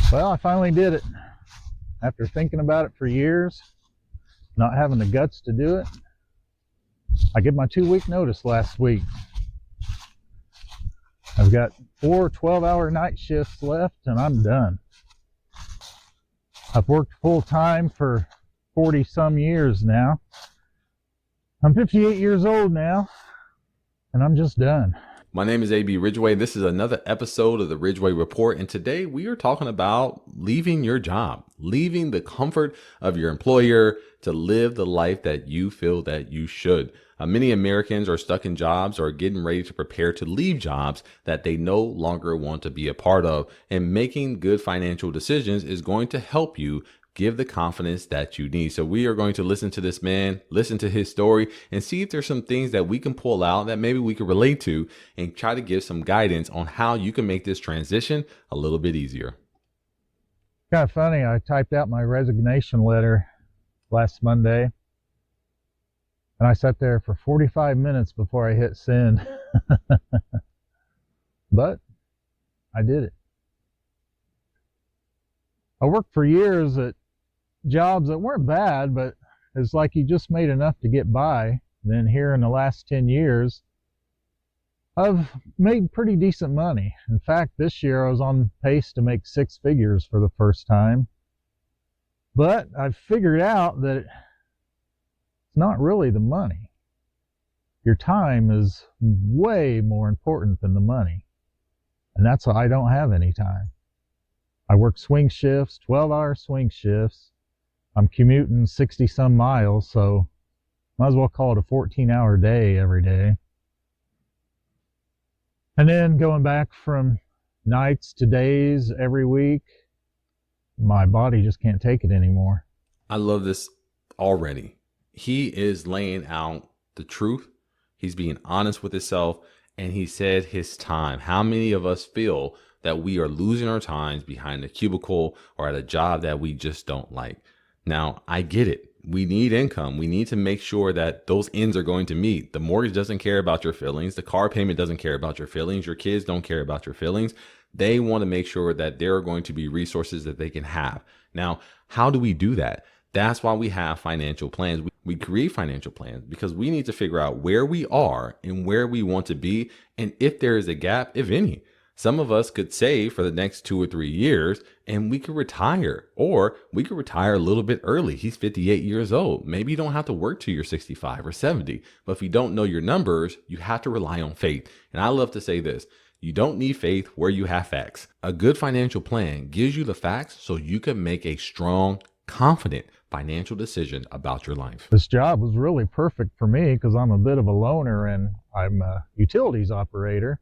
Well, I finally did it. After thinking about it for years, not having the guts to do it, I gave my 2-week notice last week. I've got 4 12-hour night shifts left and I'm done. I've worked full time for 40 some years now. I'm 58 years old now and I'm just done. My name is AB Ridgeway. This is another episode of the Ridgeway Report, and today we are talking about leaving your job, leaving the comfort of your employer to live the life that you feel that you should. Many Americans are stuck in jobs or getting ready to prepare to leave jobs that they no longer want to be a part of, and making good financial decisions is going to help you give the confidence that you need. So we are going to listen to this man, listen to his story, and see if there's some things that we can pull out that maybe we can relate to and try to give some guidance on how you can make this transition a little bit easier. Kind of funny, I typed out my resignation letter last Monday and I sat there for 45 minutes before I hit send. But I did it. I worked for years at jobs that weren't bad, but it's like you just made enough to get by. Then here in the last 10 years, I've made pretty decent money. In fact, this year I was on pace to make 6 figures for the first time. But I've figured out that it's not really the money. Your time is way more important than the money. And that's why I don't have any time. I work swing shifts, 12-hour swing shifts. I'm commuting 60 some miles, so might as well call it a 14-hour day every day. And then going back from nights to days every week, my body just can't take it anymore. I love this already. He is laying out the truth. He's being honest with himself, and he said his time. How many of us feel that we are losing our times behind a cubicle or at a job that we just don't like? Now, I get it. We need income. We need to make sure that those ends are going to meet. The mortgage doesn't care about your feelings. The car payment doesn't care about your feelings. Your kids don't care about your feelings. They want to make sure that there are going to be resources that they can have. Now, how do we do that? That's why we have financial plans. We create financial plans because we need to figure out where we are and where we want to be, and if there is a gap, if any. Some of us could save for the next 2 or 3 years and we could retire, or we could retire a little bit early. He's 58 years old. Maybe you don't have to work till you're 65 or 70, but if you don't know your numbers, you have to rely on faith. And I love to say this: you don't need faith where you have facts. A good financial plan gives you the facts so you can make a strong, confident financial decision about your life. This job was really perfect for me because I'm a bit of a loner and I'm a utilities operator.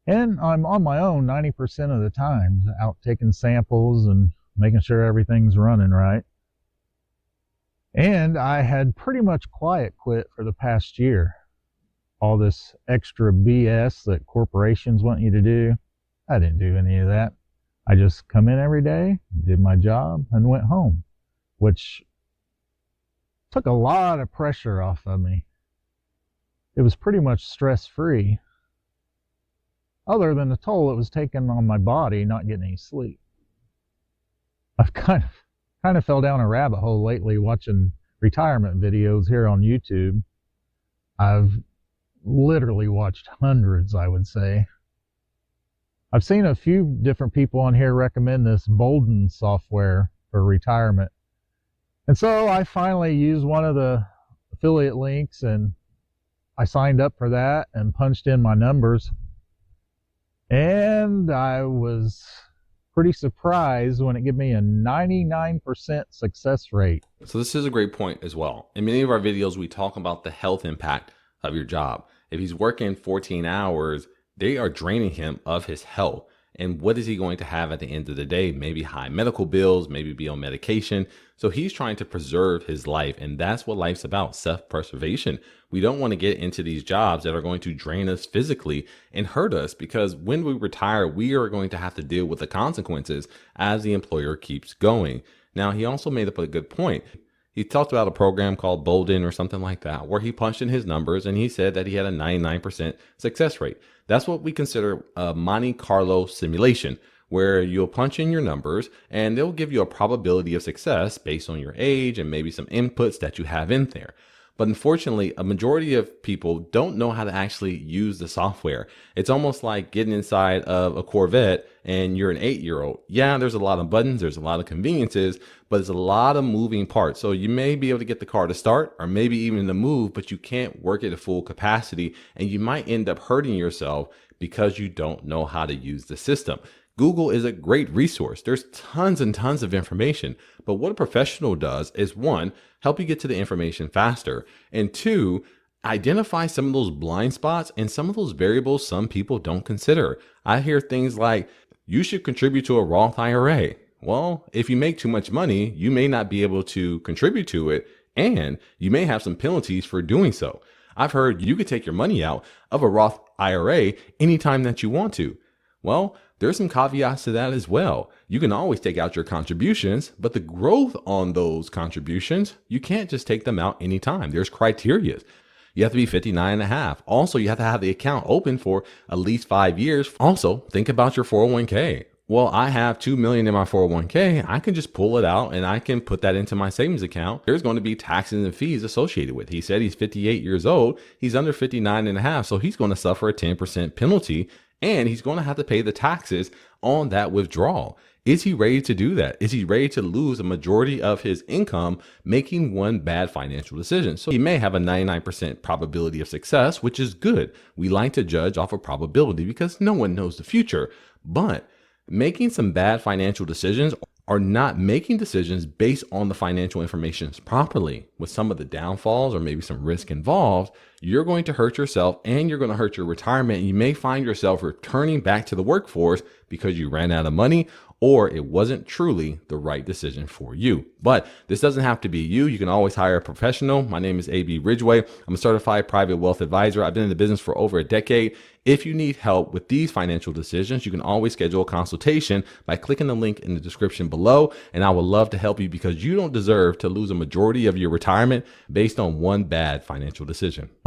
And I'm on my own 90% of the time, out taking samples and making sure everything's running right. And I had pretty much quiet quit for the past year. All this extra BS that corporations want you to do, I didn't do any of that. I just come in every day, did my job, and went home, which took a lot of pressure off of me. It was pretty much stress-free, other than the toll it was taking on my body not getting any sleep. I've kind of fell down a rabbit hole lately watching retirement videos here on YouTube. I've literally watched hundreds, I would say. I've seen a few different people on here recommend this Bolden software for retirement. And so I finally used one of the affiliate links and I signed up for that and punched in my numbers. And I was pretty surprised when it gave me a 99% success rate. So this is a great point as well. In many of our videos, we talk about the health impact of your job. If he's working 14 hours, they are draining him of his health. And what is he going to have at the end of the day? Maybe high medical bills, maybe be on medication. So he's trying to preserve his life. And that's what life's about, self-preservation. We don't want to get into these jobs that are going to drain us physically and hurt us, because when we retire, we are going to have to deal with the consequences as the employer keeps going. Now, he also made up a good point. He talked about a program called Bolden or something like that, where he punched in his numbers and he said that he had a 99% success rate. That's what we consider a Monte Carlo simulation, where you'll punch in your numbers and they'll give you a probability of success based on your age and maybe some inputs that you have in there. But unfortunately, a majority of people don't know how to actually use the software. It's almost like getting inside of a Corvette and you're an 8-year-old. Yeah, there's a lot of buttons, there's a lot of conveniences, but there's a lot of moving parts. So you may be able to get the car to start or maybe even to move, but you can't work it at full capacity and you might end up hurting yourself because you don't know how to use the system. Google is a great resource. There's tons and tons of information. But what a professional does is, one, help you get to the information faster. And two, identify some of those blind spots and some of those variables some people don't consider. I hear things like, you should contribute to a Roth IRA. Well, if you make too much money, you may not be able to contribute to it, and you may have some penalties for doing so. I've heard you could take your money out of a Roth IRA anytime that you want to. Well, there's some caveats to that as well. You can always take out your contributions, but the growth on those contributions, you can't just take them out anytime. There's criteria. You have to be 59 and a half. Also, you have to have the account open for at least 5 years. Also, think about your 401k. Well, I have $2 million in my 401k. I can just pull it out and I can put that into my savings account. There's going to be taxes and fees associated with it. He said he's 58 years old. He's under 59 and a half. So he's going to suffer a 10% penalty. And he's going to have to pay the taxes on that withdrawal. Is he ready to do that? Is he ready to lose a majority of his income making one bad financial decision? So he may have a 99% probability of success, which is good. We like to judge off of probability because no one knows the future. But making some bad financial decisions are not making decisions based on the financial information properly. With some of the downfalls or maybe some risk involved, you're going to hurt yourself and you're going to hurt your retirement. You may find yourself returning back to the workforce because you ran out of money or it wasn't truly the right decision for you. But this doesn't have to be you. You can always hire a professional. My name is AB Ridgeway. I'm a certified private wealth advisor. I've been in the business for over a decade. If you need help with these financial decisions, you can always schedule a consultation by clicking the link in the description below. And I would love to help you because you don't deserve to lose a majority of your retirement based on one bad financial decision.